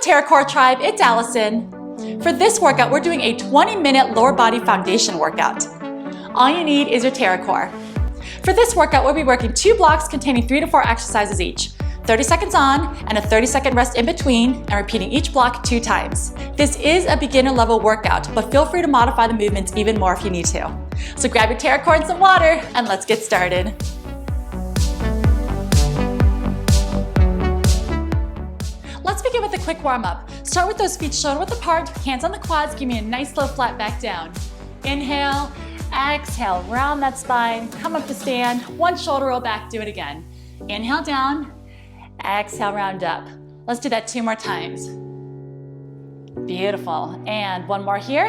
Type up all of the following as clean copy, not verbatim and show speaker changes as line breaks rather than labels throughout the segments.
TerraCore Tribe, it's Allison. For this workout, we're doing a 20-minute lower body foundation workout. All you need is your TerraCore. For this workout, we'll be working 2 blocks containing 3 to 4 exercises each. 30 seconds on and a 30-second rest in between, and repeating each block 2 times. This is a beginner level workout, but feel free to modify the movements even more if you need to. So grab your TerraCore and some water, and let's get started. Let's begin with a quick warm-up. Start with those feet shoulder width apart, hands on the quads, give me a nice low flat back down. Inhale, exhale, round that spine, come up to stand, one shoulder roll back, do it again. Inhale down, exhale, round up. Let's do that 2 more times. Beautiful, and one more here.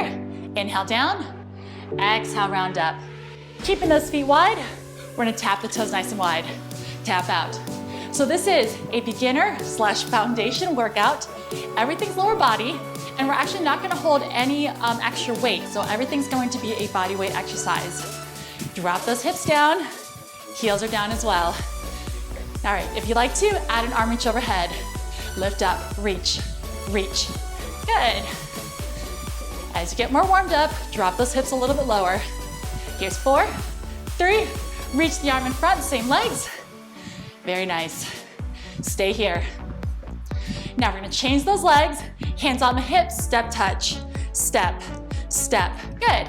Inhale down, exhale, round up. Keeping those feet wide, we're gonna tap the toes nice and wide. Tap out. So this is a beginner/foundation workout. Everything's lower body, and we're actually not gonna hold any extra weight, so everything's going to be a body weight exercise. Drop those hips down, heels are down as well. All right, if you like to, add an arm reach overhead. Lift up, reach, reach. Good. As you get more warmed up, drop those hips a little bit lower. Here's 4, 3, reach the arm in front, same legs. Very nice. Stay here. Now we're gonna change those legs, hands on the hips, step, touch, step, step. Good.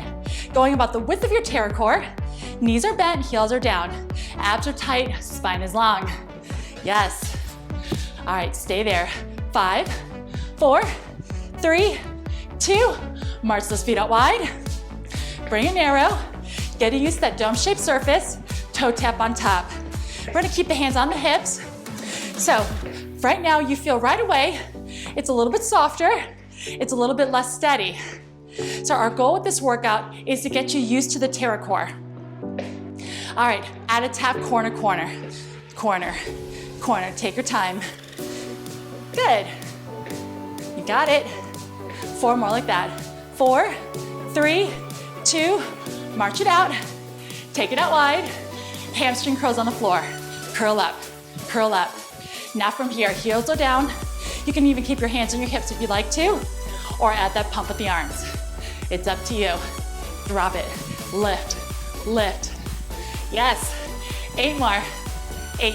Going about the width of your TerraCore. Knees are bent, heels are down. Abs are tight, spine is long. Yes. All right, stay there. 5, 4, 3, 2. March those feet out wide. Bring it narrow. Getting used to that dome-shaped surface. Toe tap on top. We're gonna keep the hands on the hips. So right now you feel right away, it's a little bit softer, it's a little bit less steady. So our goal with this workout is to get you used to the TerraCore. All right, add a tap, corner, corner, corner, corner. Take your time. Good. You got it. 4 more like that. 4, 3, 2, march it out. Take it out wide. Hamstring curls on the floor. Curl up, curl up. Now from here, heels are down. You can even keep your hands on your hips if you'd like to, or add that pump with the arms. It's up to you. Drop it, lift, lift. Yes, 8 more. 8,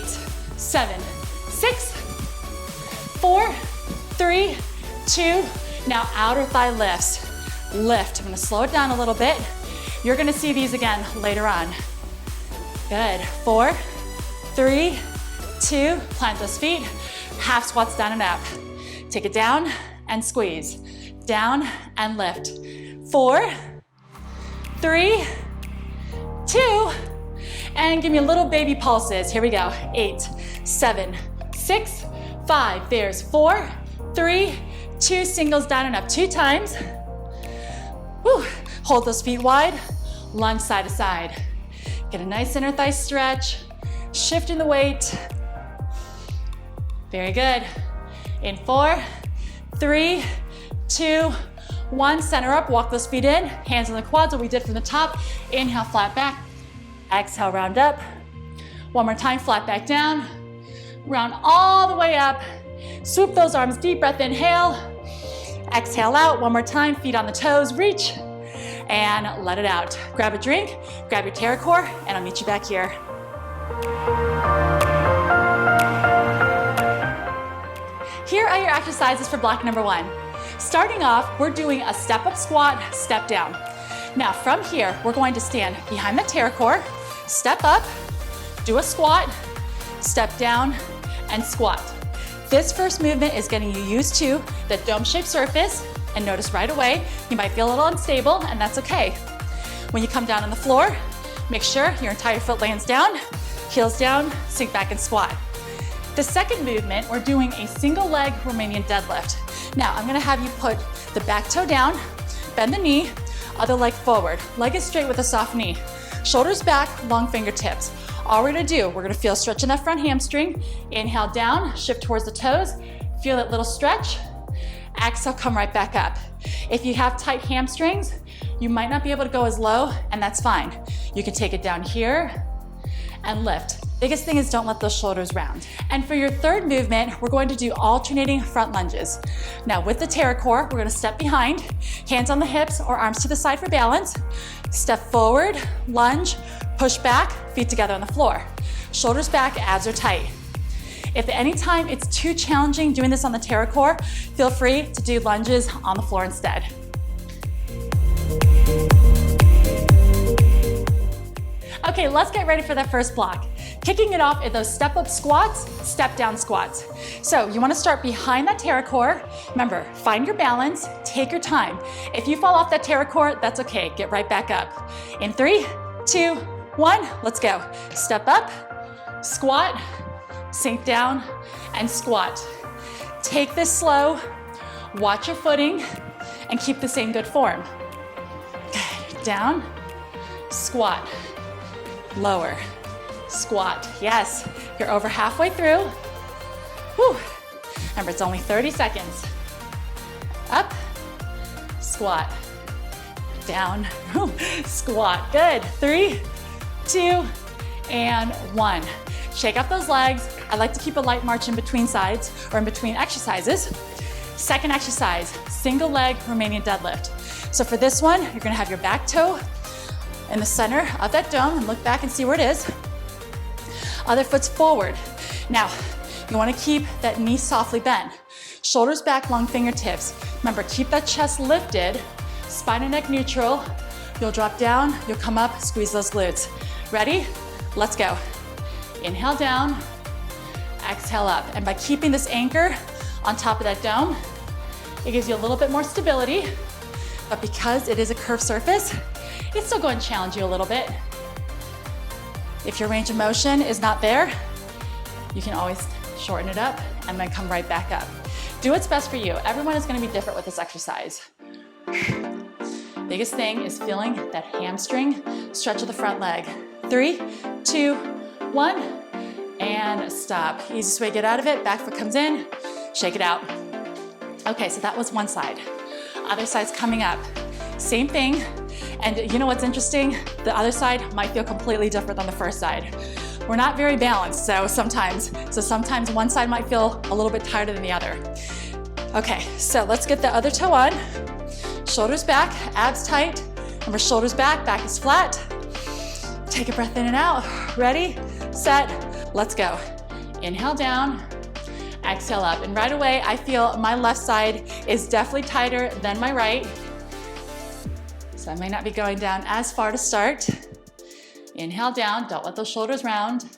7, 6, 4, 3, 2. Now outer thigh lifts. Lift, I'm gonna slow it down a little bit. You're gonna see these again later on. Good, 4, 3, 2, plant those feet. Half squats down and up. Take it down and squeeze. Down and lift. 4, 3, 2, and give me little baby pulses. Here we go. 8, 7, 6, 5. There's 4, 3, 2, singles down and up 2 times. Whew. Hold those feet wide. Lunge side to side. Get a nice inner thigh stretch. Shifting the weight. Very good. In 4, 3, 2, 1. Center up, walk those feet in. Hands on the quads, what we did from the top. Inhale, flat back. Exhale, round up. One more time, flat back down. Round all the way up. Swoop those arms, deep breath, inhale. Exhale out, one more time, feet on the toes, reach. And let it out. Grab a drink, grab your TerraCore, and I'll meet you back here. Here are your exercises for block number 1. Starting off, we're doing a step-up squat, step down. Now from here, we're going to stand behind the TerraCore, step up, do a squat, step down, and squat. This first movement is getting you used to the dome-shaped surface, and notice right away, you might feel a little unstable, and that's okay. When you come down on the floor, make sure your entire foot lands down, heels down, sink back and squat. The second movement, we're doing a single leg Romanian deadlift. Now, I'm gonna have you put the back toe down, bend the knee, other leg forward. Leg is straight with a soft knee. Shoulders back, long fingertips. All we're gonna do, we're gonna feel stretch in that front hamstring. Inhale down, shift towards the toes. Feel that little stretch. Exhale, come right back up. If you have tight hamstrings, you might not be able to go as low, and that's fine. You can take it down here and lift. Biggest thing is don't let those shoulders round. And for your third movement, we're going to do alternating front lunges. Now with the TerraCore, we're gonna step behind, hands on the hips or arms to the side for balance. Step forward, lunge, push back, feet together on the floor. Shoulders back, abs are tight. If at any time it's too challenging doing this on the TerraCore, feel free to do lunges on the floor instead. Okay, let's get ready for that first block. Kicking it off are those step-up squats, step-down squats. So you wanna start behind that TerraCore. Remember, find your balance, take your time. If you fall off that TerraCore, that's okay, get right back up. In 3, 2, 1, let's go. Step up, squat, sink down, and squat. Take this slow, watch your footing, and keep the same good form. Good. Down, squat, lower, squat. Yes, you're over halfway through. Whew. Remember, it's only 30 seconds. Up, squat, down, squat. Good. 3, 2, and 1. Shake off those legs. I like to keep a light march in between sides or in between exercises. Second exercise, single leg Romanian deadlift. So for this one, you're gonna have your back toe in the center of that dome and look back and see where it is. Other foot's forward. Now, you wanna keep that knee softly bent. Shoulders back, long fingertips. Remember, keep that chest lifted, spine and neck neutral. You'll drop down, you'll come up, squeeze those glutes. Ready? Let's go. Inhale down, exhale up. And by keeping this anchor on top of that dome, it gives you a little bit more stability, but because it is a curved surface, it's still going to challenge you a little bit. If your range of motion is not there, you can always shorten it up and then come right back up. Do what's best for you. Everyone is going to be different with this exercise. Biggest thing is feeling that hamstring stretch of the front leg. 3, 2, 1, and stop. Easiest way to get out of it, back foot comes in, shake it out. Okay, so that was one side. Other side's coming up. Same thing, and you know what's interesting? The other side might feel completely different than the first side. We're not very balanced, so sometimes one side might feel a little bit tighter than the other. Okay, so let's get the other toe on. Shoulders back, abs tight. Remember, shoulders back, back is flat. Take a breath in and out. Ready, set, let's go. Inhale down, exhale up. And right away, I feel my left side is definitely tighter than my right. So I may not be going down as far to start. Inhale down, don't let those shoulders round.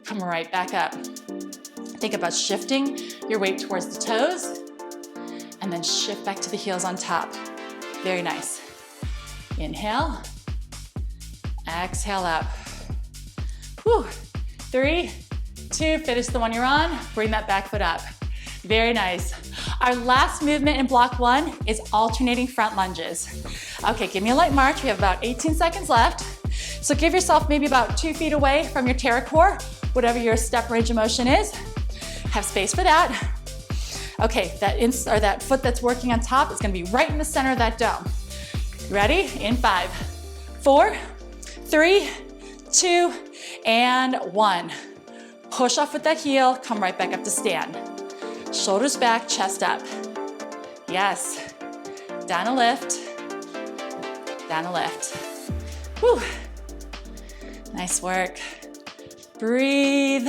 Come right back up. Think about shifting your weight towards the toes and then shift back to the heels on top. Very nice. Inhale, exhale up. Whew. 3, 2, finish the one you're on, bring that back foot up. Very nice. Our last movement in block 1 is alternating front lunges. Okay, give me a light march. We have about 18 seconds left. So give yourself maybe about 2 feet away from your TerraCore, whatever your step range of motion is. Have space for that. Okay, that foot that's working on top is gonna be right in the center of that dome. Ready? In 5, 4, 3, 2, and 1. Push off with that heel, come right back up to stand. Shoulders back, chest up. Yes. Down a lift, down a lift. Whew. Nice work. Breathe.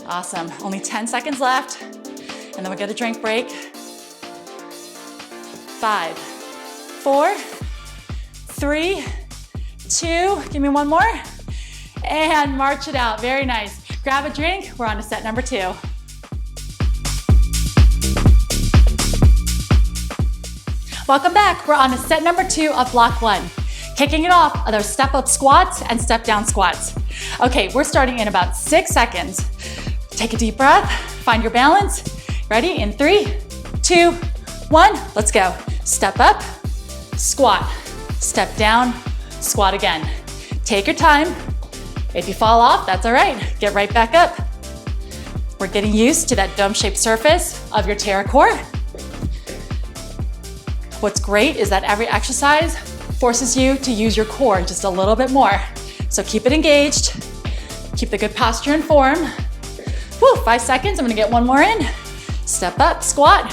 Awesome. Only 10 seconds left, and then we'll get a drink break. 5, 4, 3, 2, give me one more, and march it out. Very nice. Grab a drink. We're on to set number 2. Welcome back. We're on to set number 2 of block 1. Kicking it off are those step-up squats and step-down squats. Okay, we're starting in about 6 seconds. Take a deep breath, find your balance. Ready? In 3, 2, 1, let's go. Step up, squat, step down, squat again. Take your time. If you fall off, that's all right. Get right back up. We're getting used to that dome-shaped surface of your TerraCore. What's great is that every exercise forces you to use your core just a little bit more. So keep it engaged. Keep the good posture and form. Whew, 5 seconds, I'm gonna get one more in. Step up, squat,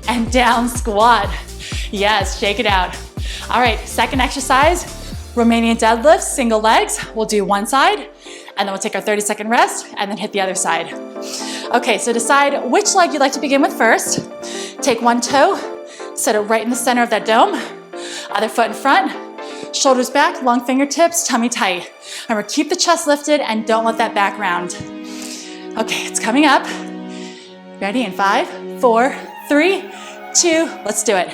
and down squat. Yes, shake it out. All right, second exercise, Romanian deadlifts, single legs. We'll do one side, and then we'll take our 30-second rest, and then hit the other side. Okay, so decide which leg you'd like to begin with first. Take one toe, set it right in the center of that dome. Other foot in front, shoulders back, long fingertips, tummy tight. Remember, keep the chest lifted and don't let that back round. Okay, it's coming up. Ready in 5, 4, 3, 2, let's do it.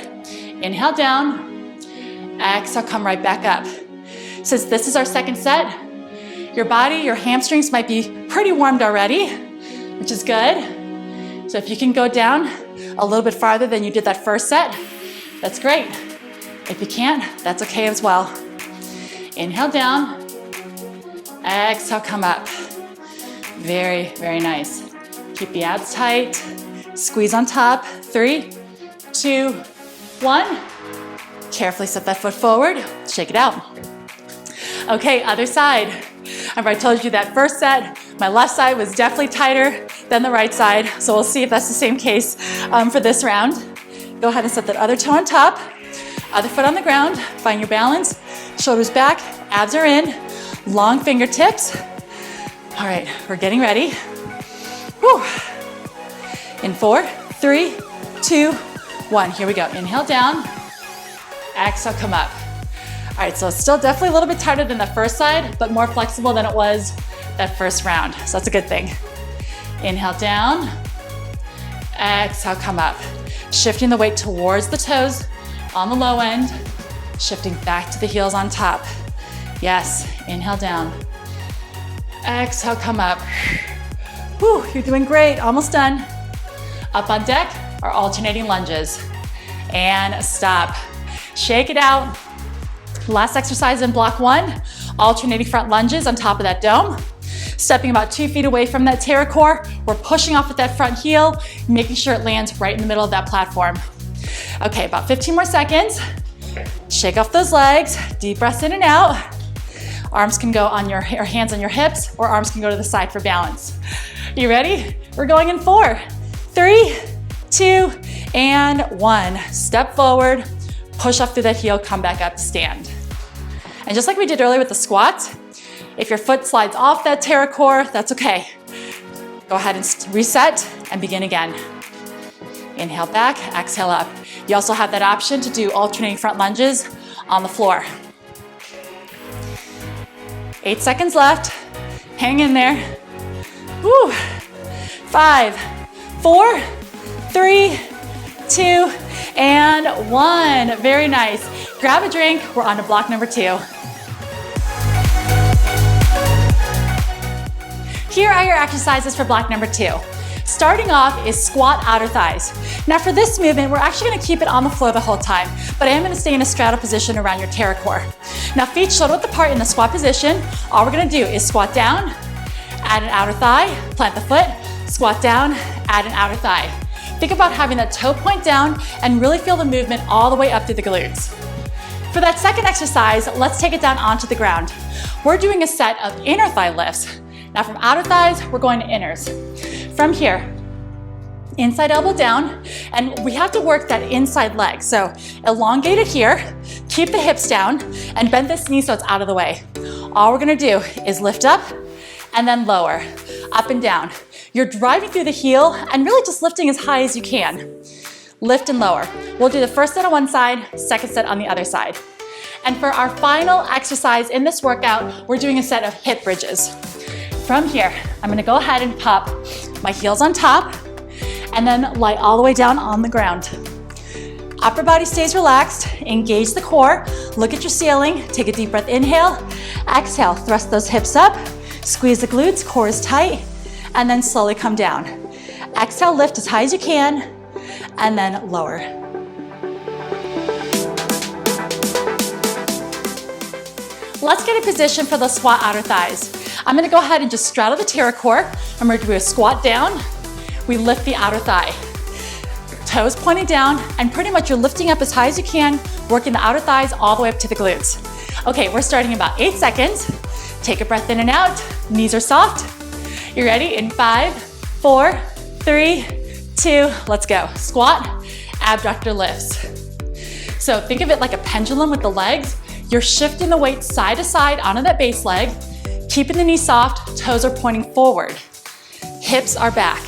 Inhale down, exhale, come right back up. Since this is our second set, your body, your hamstrings might be pretty warmed already, which is good. So if you can go down a little bit farther than you did that first set, that's great. If you can't, that's okay as well. Inhale down, exhale, come up. Very, very nice. Keep the abs tight, squeeze on top. 3, 2, 1. Carefully step that foot forward, shake it out. Okay, other side. Remember I told you that first set, my left side was definitely tighter than the right side, so we'll see if that's the same case for this round. Go ahead and set that other toe on top, other foot on the ground, find your balance, shoulders back, abs are in, long fingertips. All right, we're getting ready. Whew. In 4, 3, 2, 1, here we go. Inhale down, exhale, come up. All right, so it's still definitely a little bit tighter than the first side, but more flexible than it was that first round. So that's a good thing. Inhale down, exhale, come up. Shifting the weight towards the toes on the low end, shifting back to the heels on top. Yes, inhale down. Exhale, come up. Whew, you're doing great, almost done. Up on deck are alternating lunges. And stop. Shake it out. Last exercise in block 1, alternating front lunges on top of that dome. Stepping about 2 feet away from that TerraCore, we're pushing off with that front heel, making sure it lands right in the middle of that platform. Okay, about 15 more seconds. Shake off those legs, deep breaths in and out. Arms can go on your hands on your hips, or arms can go to the side for balance. You ready? We're going in 4, 3, 2, and 1. Step forward, push off through that heel, come back up to stand. And just like we did earlier with the squat, if your foot slides off that TerraCore, that's okay. Go ahead and reset and begin again. Inhale back, exhale up. You also have that option to do alternating front lunges on the floor. 8 seconds left. Hang in there. Woo. 5, 4, 3, 2, and 1. Very nice. Grab a drink. We're on to block number 2. Here are your exercises for block number 2. Starting off is squat outer thighs. Now for this movement, we're actually gonna keep it on the floor the whole time, but I am gonna stay in a straddle position around your TerraCore. Now feet shoulder width apart in the squat position. All we're gonna do is squat down, add an outer thigh, plant the foot, squat down, add an outer thigh. Think about having that toe point down and really feel the movement all the way up through the glutes. For that second exercise, let's take it down onto the ground. We're doing a set of inner thigh lifts. Now from outer thighs, we're going to inners. From here, inside elbow down, and we have to work that inside leg. So elongate it here, keep the hips down, and bend this knee so it's out of the way. All we're gonna do is lift up and then lower, up and down. You're driving through the heel and really just lifting as high as you can. Lift and lower. We'll do the first set on one side, second set on the other side. And for our final exercise in this workout, we're doing a set of hip bridges. From here, I'm gonna go ahead and pop my heels on top and then lie all the way down on the ground. Upper body stays relaxed, engage the core, look at your ceiling, take a deep breath, inhale, exhale, thrust those hips up, squeeze the glutes, core is tight, and then slowly come down. Exhale, lift as high as you can, and then lower. Let's get in position for the squat outer thighs. I'm gonna go ahead and just straddle the TerraCore. I'm gonna do a squat down. We lift the outer thigh. Toes pointing down, and pretty much you're lifting up as high as you can, working the outer thighs all the way up to the glutes. Okay, we're starting in about 8 seconds. Take a breath in and out. Knees are soft. You ready? In 5, 4, 3, 2, let's go. Squat, abductor lifts. So think of it like a pendulum with the legs. You're shifting the weight side to side onto that base leg, keeping the knees soft, toes are pointing forward. Hips are back.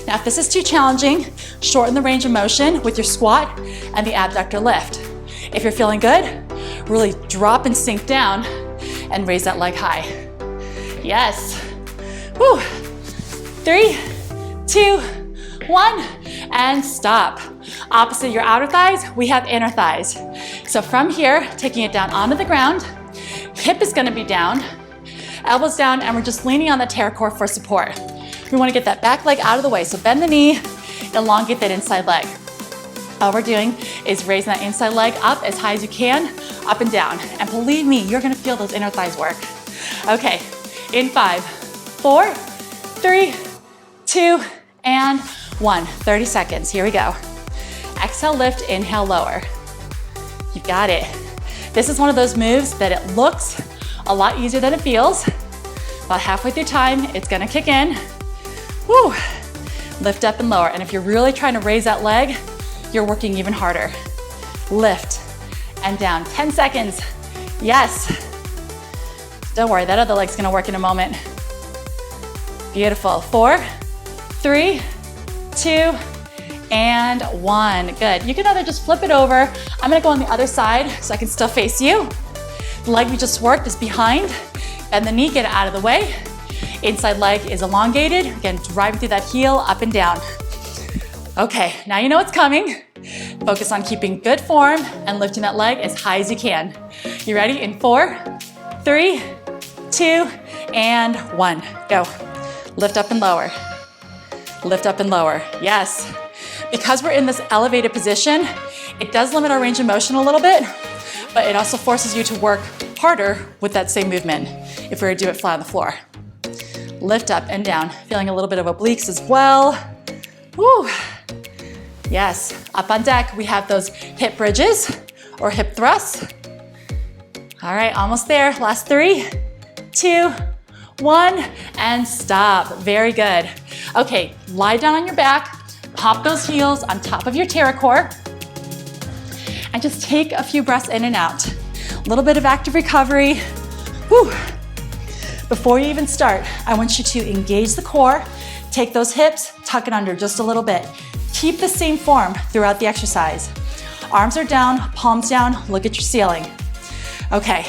Now, if this is too challenging, shorten the range of motion with your squat and the abductor lift. If you're feeling good, really drop and sink down and raise that leg high. Yes. Woo. 3, 2, 1, and stop. Opposite your outer thighs, we have inner thighs. So from here, taking it down onto the ground, hip is gonna be down, elbows down, and we're just leaning on the TerraCore for support. We wanna get that back leg out of the way. So bend the knee, elongate that inside leg. All we're doing is raising that inside leg up as high as you can, up and down. And believe me, you're gonna feel those inner thighs work. Okay, in 5, 4, 3, 2, and 1. 30 seconds, here we go. Exhale, lift, inhale, lower. You got it. This is one of those moves that it looks a lot easier than it feels. About halfway through time, it's gonna kick in. Woo. Lift up and lower. And if you're really trying to raise that leg, you're working even harder. Lift and down. 10 seconds. Yes. Don't worry, that other leg's gonna work in a moment. Beautiful. 4, 3, 2, and 1. Good. You can either just flip it over. I'm gonna go on the other side so I can still face you. The leg we just worked is behind. Bend the knee, get it out of the way. Inside leg is elongated. Again, driving through that heel, up and down. Okay, now you know what's coming. Focus on keeping good form and lifting that leg as high as you can. You ready? In 4, 3, 2, and 1. Go. Lift up and lower. Lift up and lower. Yes. Because we're in this elevated position, it does limit our range of motion a little bit, but it also forces you to work harder with that same movement if we were to do it flat on the floor. Lift up and down. Feeling a little bit of obliques as well. Woo. Yes. Up on deck, we have those hip bridges or hip thrusts. All right, almost there. Last 3, 2, 1, and stop. Very good. Okay, lie down on your back, pop those heels on top of your TerraCore, and just take a few breaths in and out. A little bit of active recovery. Whew. Before you even start, I want you to engage the core, take those hips, tuck it under just a little bit. Keep the same form throughout the exercise. Arms are down, palms down, look at your ceiling. Okay,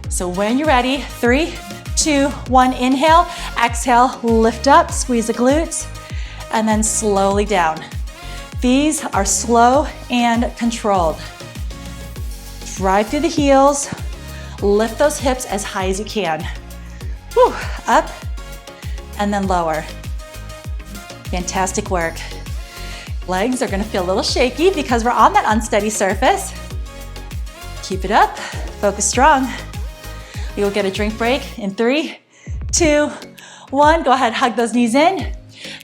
so when you're ready, 3, 2, 1, inhale, exhale, lift up, squeeze the glutes, and then slowly down. These are slow and controlled. Drive through the heels, lift those hips as high as you can. Whew, up, and then lower. Fantastic work. Legs are gonna feel a little shaky because we're on that unsteady surface. Keep it up, focus strong. We will get a drink break in 3, 2, 1. Go ahead, hug those knees in.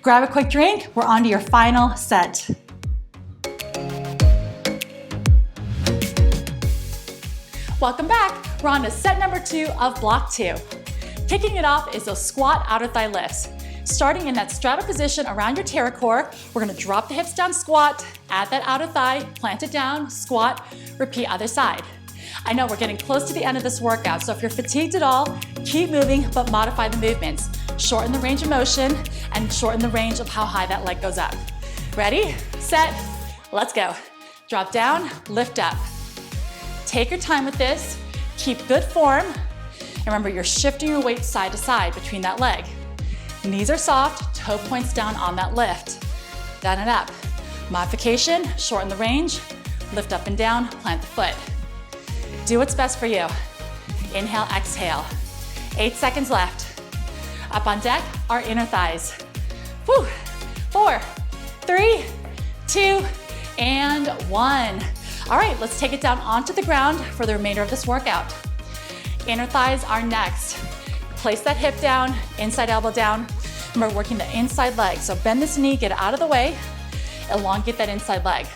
Grab a quick drink. We're on to your final set. Welcome back. We're on to set number 2 of block 2. Kicking it off is those squat outer thigh lifts. Starting in that straddle position around your TerraCore, we're gonna drop the hips down, squat, add that outer thigh, plant it down, squat, repeat other side. I know we're getting close to the end of this workout, so if you're fatigued at all, keep moving, but modify the movements. Shorten the range of motion and shorten the range of how high that leg goes up. Ready, set, let's go. Drop down, lift up. Take your time with this, keep good form, and remember you're shifting your weight side to side between that leg. Knees are soft, toe points down on that lift. Down and up. Modification, shorten the range, lift up and down, plant the foot. Do what's best for you. Inhale, exhale. 8 seconds left. Up on deck, our inner thighs. Whew. 4, 3, 2, and 1. All right, let's take it down onto the ground for the remainder of this workout. Inner thighs are next. Place that hip down, inside elbow down. And we're working the inside leg. So bend this knee, get it out of the way. Elongate that inside leg.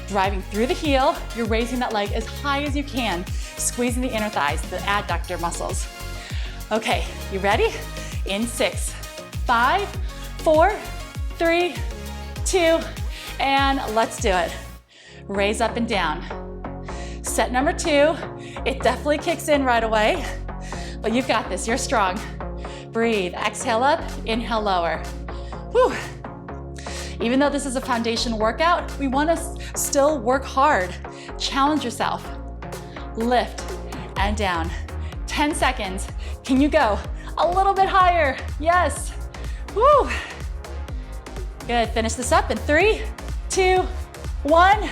Driving through the heel, you're raising that leg as high as you can, squeezing the inner thighs, the adductor muscles. Okay, you ready? In 6, 5, 4, 3, 2, and let's do it. Raise up and down. Set number 2, it definitely kicks in right away, but you've got this, you're strong. Breathe, exhale up, inhale lower. Whew. Even though this is a foundation workout, we want to still work hard. Challenge yourself. Lift and down. 10 seconds. Can you go a little bit higher? Yes. Woo. Good. Finish this up in 3, 2, 1,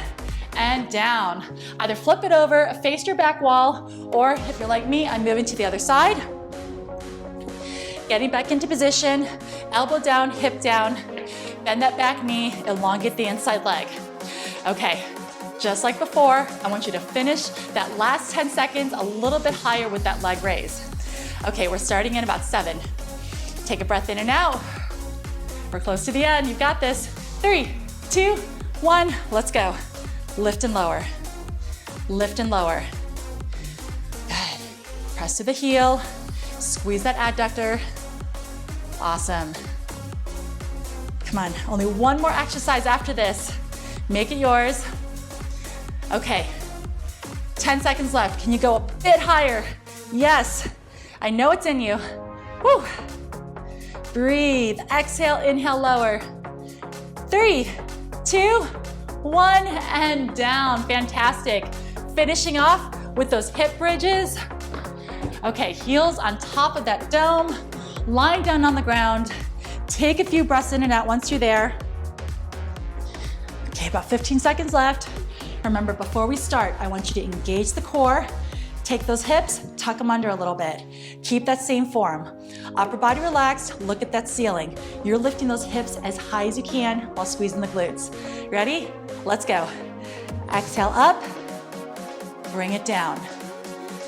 and down. Either flip it over, face your back wall, or if you're like me, I'm moving to the other side. Getting back into position, elbow down, hip down. Bend that back knee, elongate the inside leg. Okay, just like before, I want you to finish that last 10 seconds a little bit higher with that leg raise. Okay, we're starting in about 7. Take a breath in and out. We're close to the end, you've got this. 3, 2, 1, let's go. Lift and lower. Lift and lower. Good. Press to the heel, squeeze that adductor. Awesome. Come on, only one more exercise after this. Make it yours. Okay, 10 seconds left. Can you go a bit higher? Yes, I know it's in you. Woo. Breathe, exhale, inhale, lower. 3, 2, 1, and down. Fantastic. Finishing off with those hip bridges. Okay, heels on top of that dome, lying down on the ground. Take a few breaths in and out once you're there. Okay, about 15 seconds left. Remember, before we start, I want you to engage the core. Take those hips, tuck them under a little bit. Keep that same form. Upper body relaxed, look at that ceiling. You're lifting those hips as high as you can while squeezing the glutes. Ready? Let's go. Exhale up, bring it down.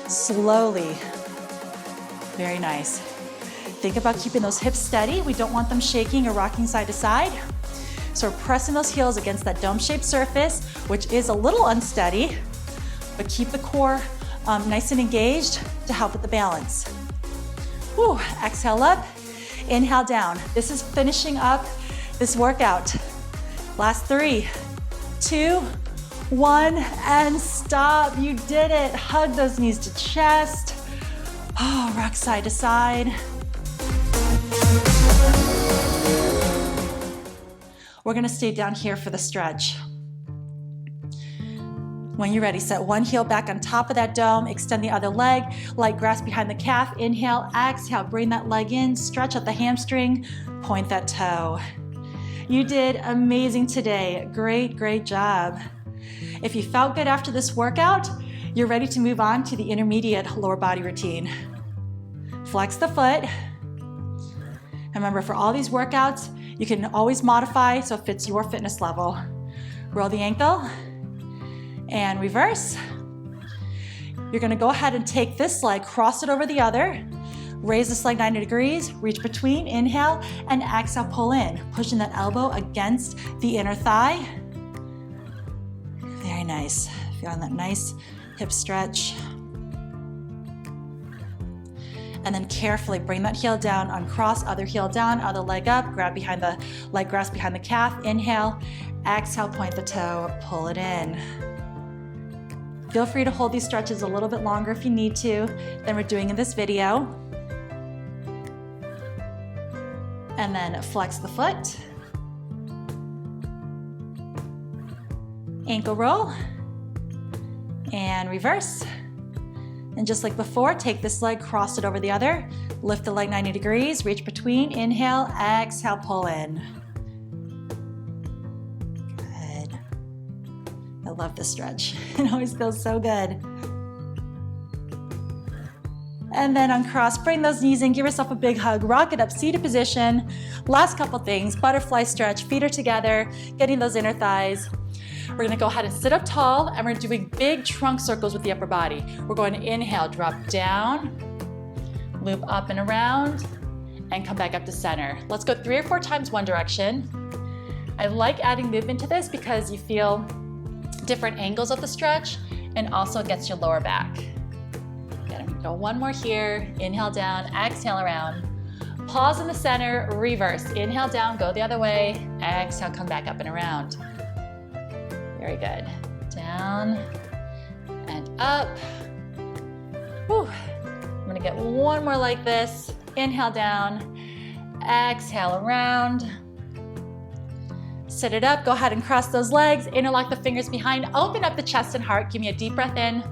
Slowly. Very nice. Think about keeping those hips steady. We don't want them shaking or rocking side to side. So we're pressing those heels against that dome-shaped surface, which is a little unsteady, but keep the core nice and engaged to help with the balance. Whew. Exhale up, inhale down. This is finishing up this workout. Last 3, 2, 1, and stop. You did it. Hug those knees to chest. Oh, rock side to side. We're gonna stay down here for the stretch. When you're ready, set one heel back on top of that dome, extend the other leg, light grasp behind the calf, inhale, exhale, bring that leg in, stretch out the hamstring, point that toe. You did amazing today. Great, great job. If you felt good after this workout, you're ready to move on to the intermediate lower body routine. Flex the foot. Remember, for all these workouts, you can always modify so it fits your fitness level. Roll the ankle and reverse. You're gonna go ahead and take this leg, cross it over the other, raise this leg 90 degrees, reach between, inhale, and exhale, pull in, pushing that elbow against the inner thigh. Very nice. Feeling that nice hip stretch. And then carefully bring that heel down, uncross, other heel down, other leg up, grab behind the leg, grasp behind the calf, inhale, exhale, point the toe, pull it in. Feel free to hold these stretches a little bit longer if you need to than we're doing in this video. And then flex the foot. Ankle roll. And reverse. And just like before, take this leg, cross it over the other, lift the leg 90 degrees, reach between, inhale, exhale, pull in. Good. I love this stretch. It always feels so good. And then uncross, bring those knees in, give yourself a big hug, rock it up, seated position. Last couple things, butterfly stretch, feet are together, getting those inner thighs. We're gonna go ahead and sit up tall, and we're doing big trunk circles with the upper body. We're going to inhale, drop down, loop up and around, and come back up to center. Let's go 3 or 4 times one direction. I like adding movement to this because you feel different angles of the stretch and also gets your lower back. Get them Go one more here. Inhale down, exhale around. Pause in the center, reverse. Inhale down, go the other way. Exhale, come back up and around. Very good. Down and up. Whew. I'm gonna get one more like this. Inhale down, exhale around. Sit it up, go ahead and cross those legs, interlock the fingers behind, open up the chest and heart. Give me a deep breath in.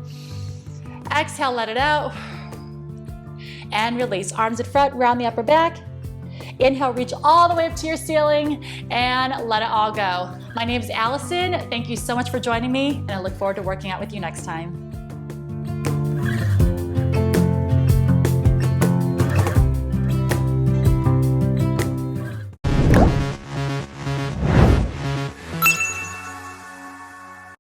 Exhale, let it out. And release, arms in front, round the upper back. Inhale, reach all the way up to your ceiling and let it all go. My name is Allison. Thank you so much for joining me, and I look forward to working out with you next time.